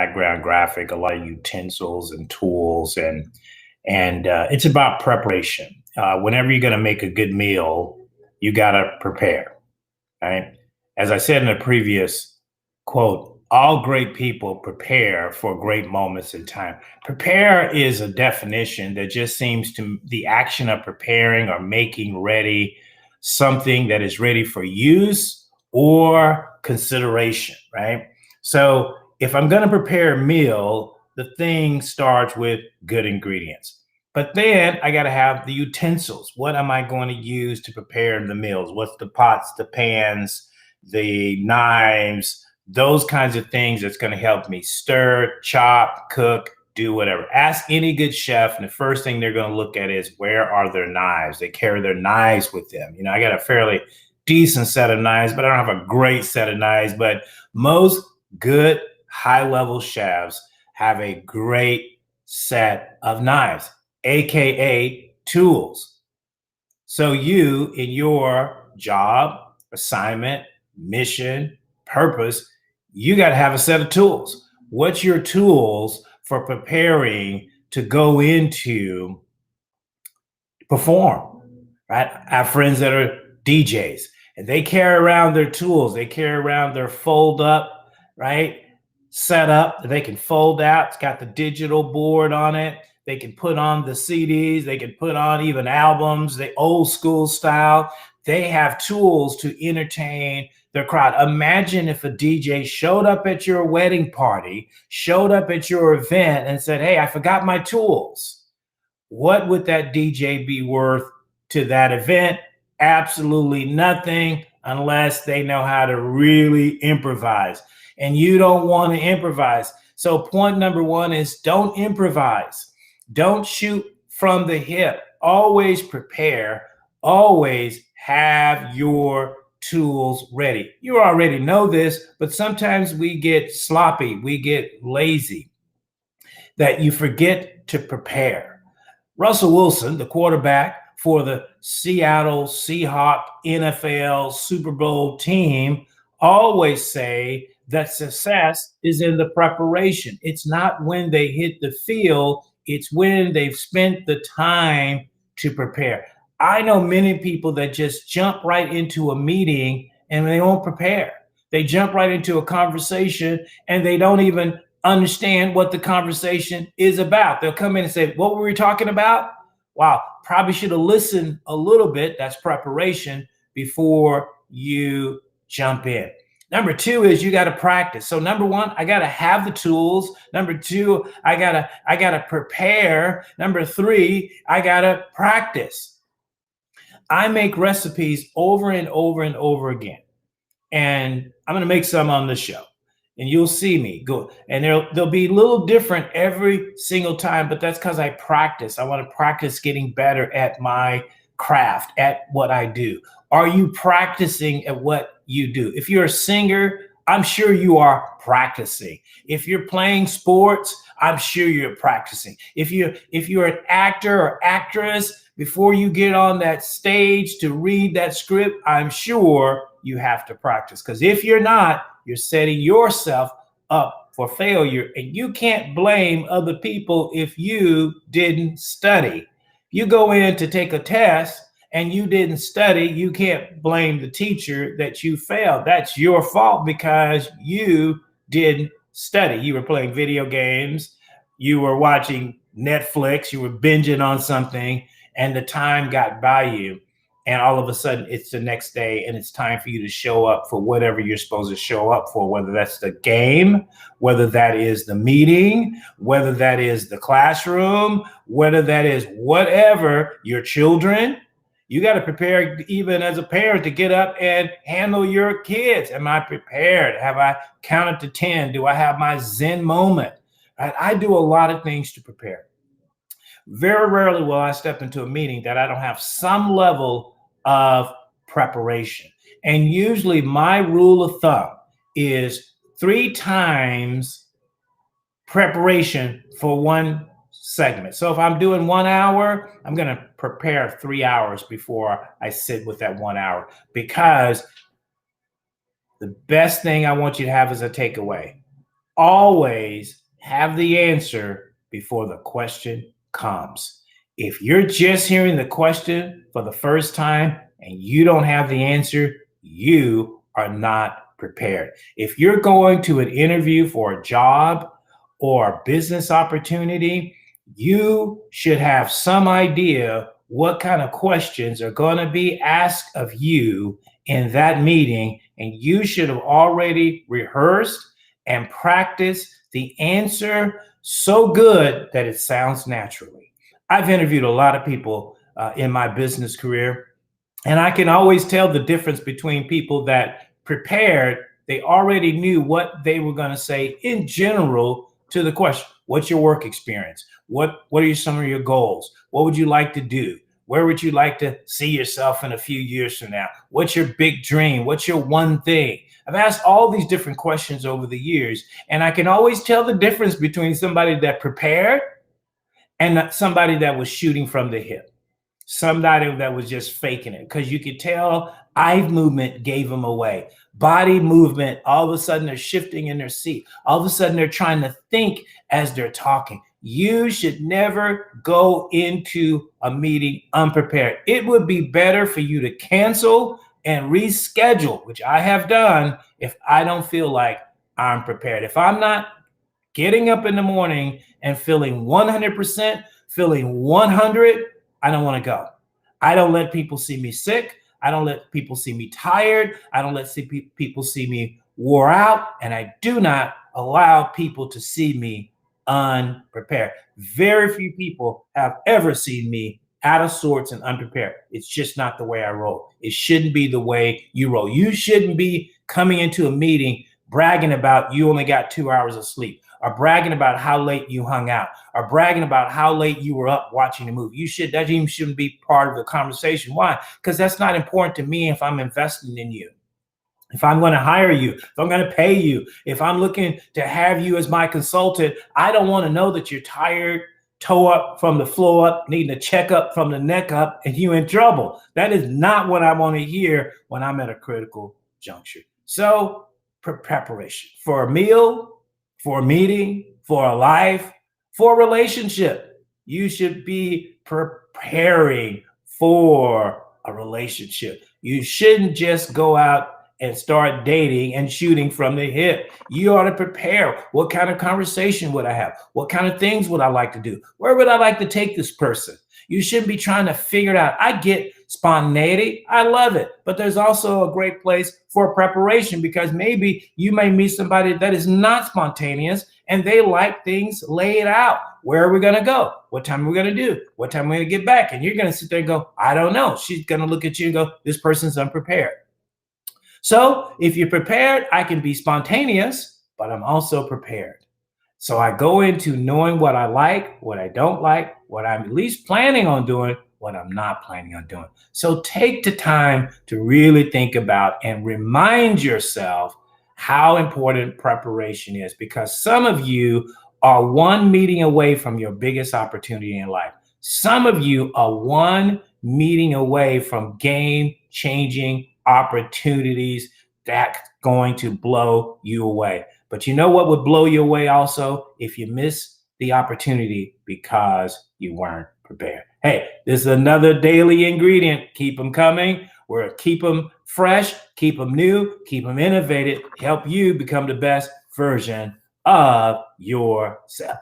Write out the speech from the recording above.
background graphic, a lot of utensils and tools, and it's about preparation. Whenever you're going to make a good meal, you got to prepare, right? As I said in a previous quote, all great people prepare for great moments in time. Prepare is a definition that just seems to the action of preparing or making ready something that is ready for use or consideration, right? So if I'm going to prepare a meal, the thing starts with good ingredients. But then I got to have the utensils. What am I going to use to prepare the meals? What's the pots, the pans, the knives, those kinds of things that's going to help me stir, chop, cook, do whatever. Ask any good chef, and the first thing they're going to look at is where are their knives? They carry their knives with them. You know, I got a fairly decent set of knives, but I don't have a great set of knives. But most good high level chefs have a great set of knives, AKA tools. So you, in your job, assignment, mission, purpose, you got to have a set of tools. What's your tools for preparing to go into perform, right? I have friends that are DJs and they carry around their tools. They carry around their fold up, right? Set up that they can fold out. It's got the digital board on it. They can put on the CDs. They can put on even albums, the old school style. They have tools to entertain their crowd. Imagine if a DJ showed up at your wedding party, showed up at your event and said, hey, I forgot my tools. What would that DJ be worth to that event? Absolutely nothing unless they know how to really improvise. And you don't want to improvise. So point number one is don't improvise. Don't shoot from the hip. Always prepare. Always have your tools ready. You already know this, but sometimes we get sloppy. We get lazy that you forget to prepare. Russell Wilson, the quarterback for the Seattle Seahawks NFL Super Bowl team, always say that success is in the preparation. It's not when they hit the field, it's when they've spent the time to prepare. I know many people that just jump right into a meeting and they won't prepare. They jump right into a conversation and they don't even understand what the conversation is about. They'll come in and say, what were we talking about? Wow, probably should have listened a little bit. That's preparation before you jump in. Number two is you got to practice. So number one, I got to have the tools. Number two, I gotta prepare. Number three, I got to practice. I make recipes over and over and over again. And I'm going to make some on the show. And you'll see me go. And they'll be a little different every single time, but that's because I practice. I want to practice getting better at my craft, at what I do. Are you practicing at what you do? If you're a singer, I'm sure you are practicing. If you're playing sports, I'm sure you're practicing. If you're an actor or actress, before you get on that stage to read that script, I'm sure you have to practice. Because if you're not, you're setting yourself up for failure. And you can't blame other people if you didn't study. You go in to take a test and you didn't study, you can't blame the teacher that you failed. That's your fault because you didn't study. You were playing video games, you were watching Netflix, you were binging on something, and the time got by you. And all of a sudden it's the next day and it's time for you to show up for whatever you're supposed to show up for, whether that's the game, whether that is the meeting, whether that is the classroom, whether that is whatever, your children. You got to prepare even as a parent to get up and handle your kids. Am I prepared? Have I counted to 10? Do I have my Zen moment? Right? I do a lot of things to prepare. Very rarely will I step into a meeting that I don't have some level of preparation. And usually my rule of thumb is 3 times preparation for one segment. So if I'm doing 1 hour, I'm going to prepare 3 hours before I sit with that 1 hour, because the best thing I want you to have as a takeaway, always have the answer before the question comes. If you're just hearing the question for the first time and you don't have the answer, you are not prepared. If you're going to an interview for a job or a business opportunity, you should have some idea what kind of questions are going to be asked of you in that meeting, and you should have already rehearsed and practiced the answer so good that it sounds naturally. I've interviewed a lot of people in my business career, and I can always tell the difference between people that prepared, they already knew what they were going to say in general to the question. What's your work experience? What are some of your goals? What would you like to do? Where would you like to see yourself in a few years from now? What's your big dream? What's your one thing? I've asked all these different questions over the years, and I can always tell the difference between somebody that prepared and somebody that was shooting from the hip, somebody that was just faking it, because you could tell eye movement gave them away. Body movement, all of a sudden they're shifting in their seat. All of a sudden they're trying to think as they're talking. You should never go into a meeting unprepared. It would be better for you to cancel and reschedule, which I have done, if I don't feel like I'm prepared. If I'm not getting up in the morning and feeling 100%, feeling 100, I don't want to go. I don't let people see me sick. I don't let people see me tired. I don't let people see me wore out. And I do not allow people to see me unprepared. Very few people have ever seen me out of sorts and unprepared. It's just not the way I roll. It shouldn't be the way you roll. You shouldn't be coming into a meeting bragging about you only got 2 hours of sleep, or bragging about how late you hung out, or bragging about how late you were up watching a movie. That even shouldn't be part of the conversation. Why? Because that's not important to me if I'm investing in you. If I'm going to hire you, if I'm going to pay you, if I'm looking to have you as my consultant, I don't want to know that you're tired, toe up from the floor up, needing a checkup from the neck up, and you in trouble. That is not what I want to hear when I'm at a critical juncture. So preparation for a meal, for a meeting, for a life, for a relationship. You should be preparing for a relationship. You shouldn't just go out and start dating and shooting from the hip. You ought to prepare. What kind of conversation would I have? What kind of things would I like to do? Where would I like to take this person? You shouldn't be trying to figure it out. I get spontaneity. I love it. But there's also a great place for preparation, because maybe you may meet somebody that is not spontaneous and they like things laid out. Where are we going to go? What time are we going to do? What time are we going to get back? And you're going to sit there and go, I don't know. She's going to look at you and go, this person's unprepared. So if you're prepared, I can be spontaneous, but I'm also prepared. So I go into knowing what I like, what I don't like, what I'm at least planning on doing, what I'm not planning on doing. So take the time to really think about and remind yourself how important preparation is, because some of you are one meeting away from your biggest opportunity in life. Some of you are one meeting away from game-changing opportunities that's going to blow you away. But you know what would blow you away also? If you miss the opportunity because you weren't prepared. Hey, this is another daily ingredient. Keep them coming. We're keep them fresh, keep them new, keep them innovative, help you become the best version of yourself.